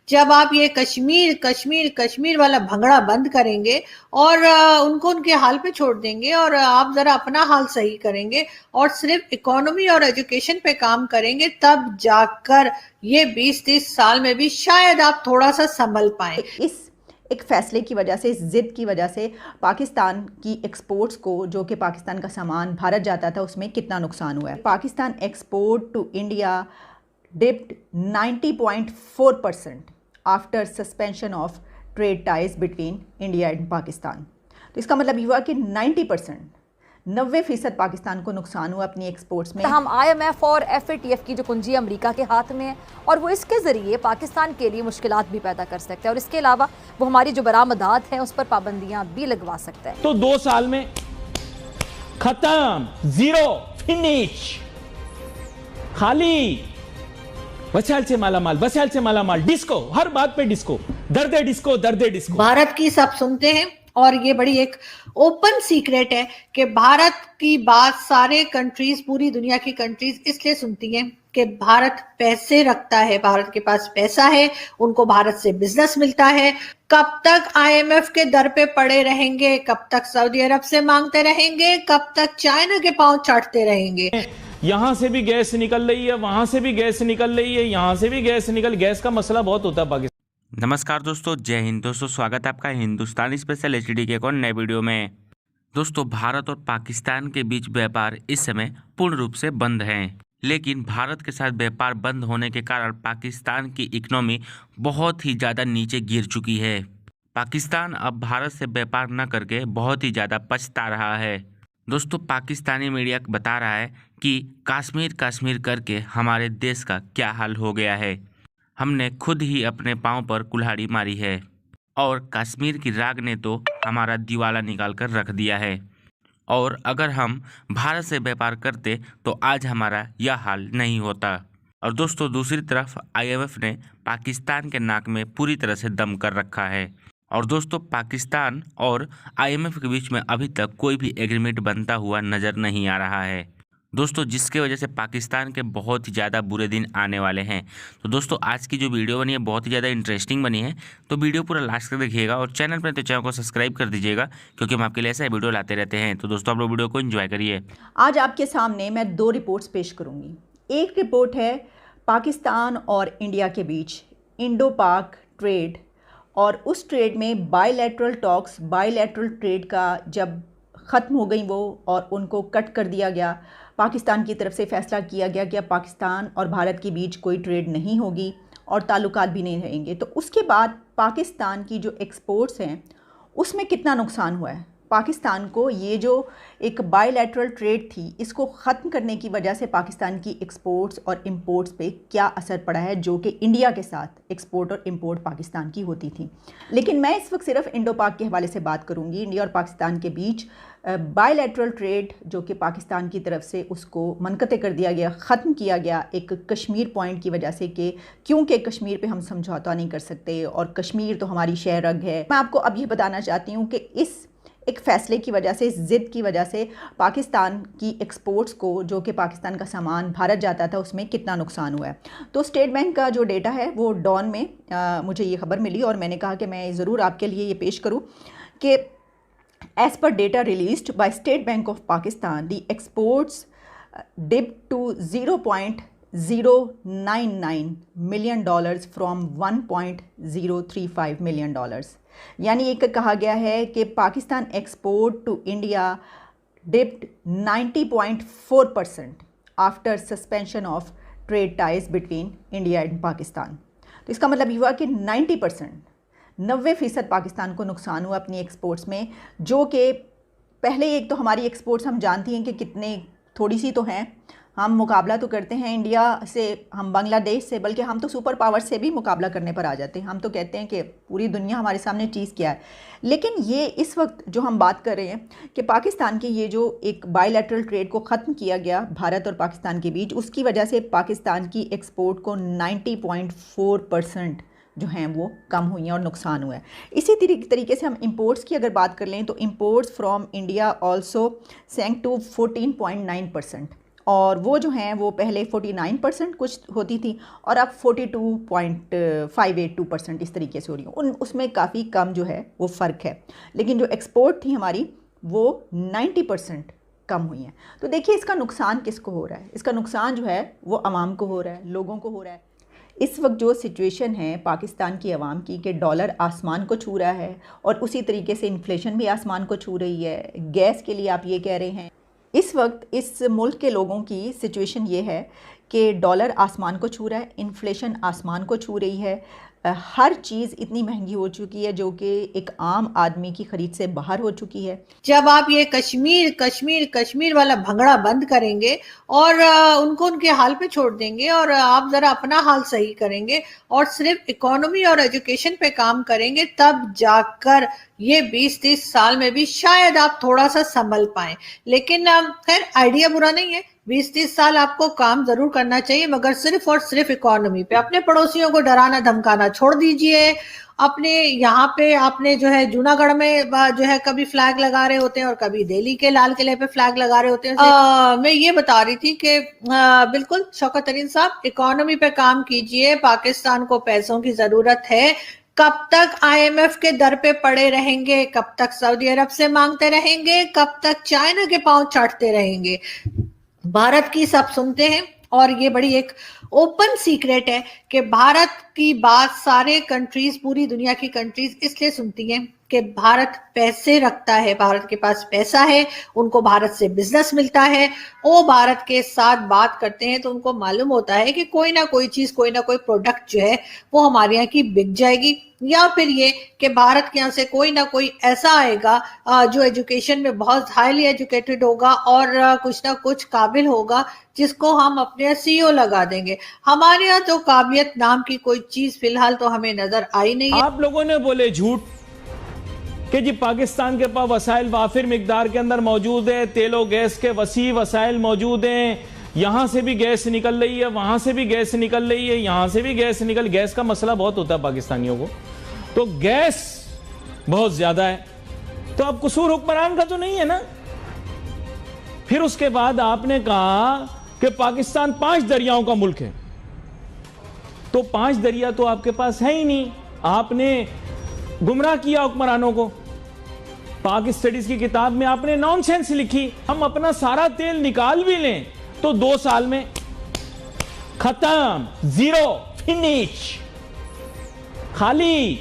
जब आप ये कश्मीर कश्मीर कश्मीर वाला भंगड़ा बंद करेंगे और उनको उनके हाल पे छोड़ देंगे और आप जरा अपना हाल सही करेंगे और सिर्फ इकोनॉमी और एजुकेशन पे काम करेंगे, तब जाकर ये 20-30 साल में भी शायद आप थोड़ा सा संभल पाए। इस एक फ़ैसले की वजह से, इस ज़िद की वजह से पाकिस्तान की एक्सपोर्ट्स को, जो कि पाकिस्तान का सामान भारत जाता था, उसमें कितना नुकसान हुआ है। Pakistan export to India dipped 90.4% after suspension of trade ties between India and Pakistan. तो इसका मतलब ये हुआ कि 90% पाकिस्तान को नुकसान हुआ अपनी एक्सपोर्ट्स में। हम IMF और FATF की जो कुंजी अमेरिका के हाथ में है और वो इसके ज़रिए पाकिस्तान के लिए मुश्किलात भी पैदा कर सकते हैं और इसके अलावा वो हमारी जो बरामदात हैं उस पर पाबंदियां भी लगवा सकते हैं। तो 2 साल में खत्म, जीरो, फिनिश, खाली, वसाइल से मालामाल, वसाइल से मालामाल, डिस्को, हर बात पे डिस्को, दर्दे डिस्को, दर्दे डिस्को। भारत की सब सुनते हैं और ये बड़ी एक ओपन सीक्रेट है कि भारत की बात सारे कंट्रीज, पूरी दुनिया की कंट्रीज इसलिए सुनती हैं कि भारत पैसे रखता है, भारत के पास पैसा है, उनको भारत से बिजनेस मिलता है। कब तक IMF के दर पे पड़े रहेंगे, कब तक सऊदी अरब से मांगते रहेंगे, कब तक चाइना के पांव चाटते रहेंगे। यहां से भी गैस निकल रही है, वहां से भी गैस निकल रही है, यहां से भी गैस का मसला बहुत होता है पाकिस्तान। नमस्कार दोस्तों, जय हिंद दोस्तों, स्वागत है आपका हिंदुस्तानी स्पेशल HD के एक और नए वीडियो में। दोस्तों, भारत और पाकिस्तान के बीच व्यापार इस समय पूर्ण रूप से बंद है, लेकिन भारत के साथ व्यापार बंद होने के कारण पाकिस्तान की इकोनॉमी बहुत ही ज़्यादा नीचे गिर चुकी है। पाकिस्तान अब भारत से व्यापार न करके बहुत ही ज़्यादा पछता रहा है। दोस्तों, पाकिस्तानी मीडिया बता रहा है कि कश्मीर कश्मीर करके हमारे देश का क्या हाल हो गया है। हमने खुद ही अपने पाँव पर कुल्हाड़ी मारी है और कश्मीर की राग ने तो हमारा दिवाला निकाल कर रख दिया है, और अगर हम भारत से व्यापार करते तो आज हमारा यह हाल नहीं होता। और दोस्तों, दूसरी तरफ IMF ने पाकिस्तान के नाक में पूरी तरह से दम कर रखा है। और दोस्तों, पाकिस्तान और IMF के बीच में अभी तक कोई भी एग्रीमेंट बनता हुआ नज़र नहीं आ रहा है दोस्तों, जिसके वजह से पाकिस्तान के बहुत ही ज़्यादा बुरे दिन आने वाले हैं। तो दोस्तों, आज की जो वीडियो बनी है बहुत ही ज़्यादा इंटरेस्टिंग बनी है, तो वीडियो पूरा लास्ट तक देखिएगा और चैनल पर तो चैनल को सब्सक्राइब कर दीजिएगा, क्योंकि हम आपके लिए ऐसा वीडियो लाते रहते हैं। तो दोस्तों, आप लोग वीडियो को एंजॉय करिए। आज आपके सामने मैं 2 रिपोर्ट्स पेश करूंगी। एक रिपोर्ट है पाकिस्तान और इंडिया के बीच इंडो पाक ट्रेड, और उस ट्रेड में बायलैटरल टॉक्स, बायलैटरल ट्रेड का जब ख़त्म हो गई वो और उनको कट कर दिया गया, पाकिस्तान की तरफ से फ़ैसला किया गया कि अब पाकिस्तान और भारत के बीच कोई ट्रेड नहीं होगी और ताल्लुकात भी नहीं रहेंगे। तो उसके बाद पाकिस्तान की जो एक्सपोर्ट्स हैं उसमें कितना नुकसान हुआ है पाकिस्तान को। ये जो एक बायलैटरल ट्रेड थी, इसको ख़त्म करने की वजह से पाकिस्तान की एक्सपोर्ट्स और इंपोर्ट्स पे क्या असर पड़ा है, जो कि इंडिया के साथ एक्सपोर्ट और इंपोर्ट पाकिस्तान की होती थी। लेकिन मैं इस वक्त सिर्फ इंडो पाक के हवाले से बात करूंगी। इंडिया और पाकिस्तान के बीच बायलैटरल ट्रेड जो कि पाकिस्तान की तरफ से उसको मनक़ते कर दिया गया, ख़त्म किया गया एक कश्मीर पॉइंट की वजह से, कि क्योंकि कश्मीर पे हम समझौता नहीं कर सकते और कश्मीर तो हमारी शह रग है। मैं आपको अब ये बताना चाहती हूँ कि इस एक फ़ैसले की वजह से, इस ज़िद की वजह से पाकिस्तान की एक्सपोर्ट्स को, जो कि पाकिस्तान का सामान भारत जाता था, उसमें कितना नुकसान हुआ है। तो स्टेट बैंक का जो डेटा है वो डॉन में मुझे ये खबर मिली और मैंने कहा कि मैं ज़रूर आपके लिए ये पेश करूँ कि as per data released by state bank of Pakistan, the exports dip to $0.099 million from $1.035 million। यानी एक कहा गया है कि Pakistan export to India dipped 90.4% after suspension of trade ties between India and Pakistan. तो इसका मतलब ये हुआ कि 90% पाकिस्तान को नुकसान हुआ अपनी एक्सपोर्ट्स में, जो कि पहले एक तो हमारी एक्सपोर्ट्स हम जानती हैं कि कितने थोड़ी सी तो हैं। हम मुकाबला तो करते हैं इंडिया से, हम बांग्लादेश से, बल्कि हम तो सुपर पावर से भी मुकाबला करने पर आ जाते हैं। हम तो कहते हैं कि पूरी दुनिया हमारे सामने चीज़ क्या है। लेकिन ये इस वक्त जो हम बात कर रहे हैं कि पाकिस्तान की ये जो एक बायलैटरल ट्रेड को ख़त्म किया गया भारत और पाकिस्तान के बीच, उसकी वजह से पाकिस्तान की एक्सपोर्ट को 90.4% जो हैं वो कम हुई हैं और नुकसान हुआ है। इसी तरीके से हम इंपोर्ट्स की अगर बात कर लें तो imports from India also sank to 14.9%। और वो जो हैं वो पहले 49% कुछ होती थी और अब 42.582% इस तरीके से हो रही हैं। उसमें काफ़ी कम जो है वो फ़र्क है, लेकिन जो एक्सपोर्ट थी हमारी वो 90% कम हुई हैं। तो देखिए इसका नुकसान किसको हो रहा है? इसका नुकसान जो है वो आवाम को हो रहा है, लोगों को हो रहा है। इस वक्त जो सिचुएशन है पाकिस्तान की आवाम की कि डॉलर आसमान को छू रहा है और उसी तरीके से इन्फ्लेशन भी आसमान को छू रही है। गैस के लिए आप ये कह रहे हैं, इस वक्त इस मुल्क के लोगों की सिचुएशन ये है कि डॉलर आसमान को छू रहा है, इन्फ्लेशन आसमान को छू रही है, हर चीज़ इतनी महंगी हो चुकी है जो कि एक आम आदमी की ख़रीद से बाहर हो चुकी है। जब आप ये कश्मीर कश्मीर कश्मीर वाला भंगड़ा बंद करेंगे और उनको उनके हाल पे छोड़ देंगे और आप जरा अपना हाल सही करेंगे और सिर्फ इकोनॉमी और एजुकेशन पे काम करेंगे, तब जाकर ये 20-30 साल में भी शायद आप थोड़ा सा संभल पाएं। लेकिन खैर आइडिया बुरा नहीं है, 20-30 साल आपको काम जरूर करना चाहिए, मगर सिर्फ और सिर्फ इकोनॉमी पे। अपने पड़ोसियों को डराना धमकाना छोड़ दीजिए। अपने यहाँ पे आपने जो है जूनागढ़ में जो है कभी फ्लैग लगा रहे होते हैं और कभी दिल्ली के लाल किले पे फ्लैग लगा रहे होते हैं। मैं ये बता रही थी कि बिल्कुल शौकत तरीन साहब, इकोनॉमी पे काम कीजिए। पाकिस्तान को पैसों की जरूरत है। कब तक IMF के दर पे पड़े रहेंगे? कब तक सऊदी अरब से मांगते रहेंगे? कब तक चाइना के पांव चाटते रहेंगे? भारत की सब सुनते हैं और ये बड़ी एक ओपन सीक्रेट है कि भारत की बात सारे कंट्रीज, पूरी दुनिया की कंट्रीज इसलिए सुनती हैं कि भारत पैसे रखता है, भारत के पास पैसा है, उनको भारत से बिजनेस मिलता है। वो भारत के साथ बात करते हैं तो उनको मालूम होता है कि कोई ना कोई चीज, कोई ना कोई प्रोडक्ट जो है वो हमारे यहाँ की बिक जाएगी, या फिर ये कि भारत के यहाँ से कोई ना कोई ऐसा आएगा जो एजुकेशन में बहुत हाईली एजुकेटेड होगा और कुछ ना कुछ काबिल होगा, जिसको हम अपने CEO लगा देंगे। हमारे यहाँ तो काबिलियत नाम की कोई चीज फिलहाल तो हमें नजर आई नहीं है। आप लोगों ने बोले झूठ कि जी पाकिस्तान के पास वसाइल वाफिर मिकदार के अंदर मौजूद है, तेलो गैस के वसी वसाइल मौजूद हैं, यहां से भी गैस निकल रही है, वहां से भी गैस निकल रही है, यहां से भी गैस का मसला बहुत होता है पाकिस्तानियों को, तो गैस बहुत ज्यादा है, तो अब कसूर हुक्मरान का तो नहीं है ना। फिर उसके बाद आपने कहा कि पाकिस्तान 5 दरियाओं का मुल्क है, तो 5 दरिया तो आपके पास है ही नहीं। आपने गुमराह किया हुक्मरानों को। पाक स्टडीज की किताब में आपने नॉनसेंस लिखी, हम अपना सारा तेल निकाल भी लें तो 2 साल में खत्म, जीरो, फिनिश, खाली,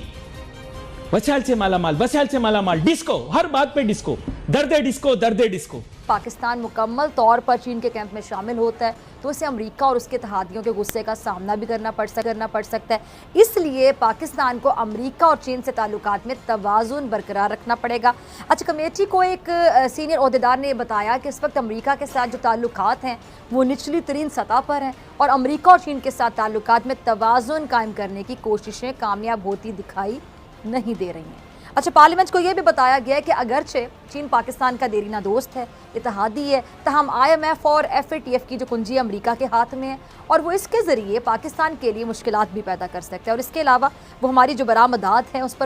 वसाइल से मालामाल, वसाइल से मालामाल, डिस्को, हर बात पे डिस्को, दर्दे डिस्को, दर्दे डिस्को। पाकिस्तान मुकम्मल तौर पर चीन के कैंप में शामिल होता है तो उसे अमेरिका और उसके इत्तेहादियों के गुस्से का सामना भी करना पड़ सकता है। इसलिए पाकिस्तान को अमेरिका और चीन से ताल्लुकात में तवाज़ुन बरकरार रखना पड़ेगा। अच्छा, कमेटी को एक सीनियर ओहदेदार ने बताया कि इस वक्त अमेरिका के साथ जो ताल्लुकात हैं वो निचली तरीन सतह पर हैं और अमेरिका और चीन के साथ ताल्लुकात में तवाज़ुन कायम करने की कोशिशें कामयाब होती दिखाई नहीं दे रही हैं। अच्छा, पार्लियामेंट को यह भी बताया गया है कि अगरचे चीन पाकिस्तान का देरीना दोस्त है, इत्तेहादी है, तहम IMF और FATF की जो कुंजी अमेरिका के हाथ में है और वो इसके ज़रिए पाकिस्तान के लिए मुश्किलात भी पैदा कर सकते हैं और इसके अलावा वो हमारी जो बरामदात हैं उस पर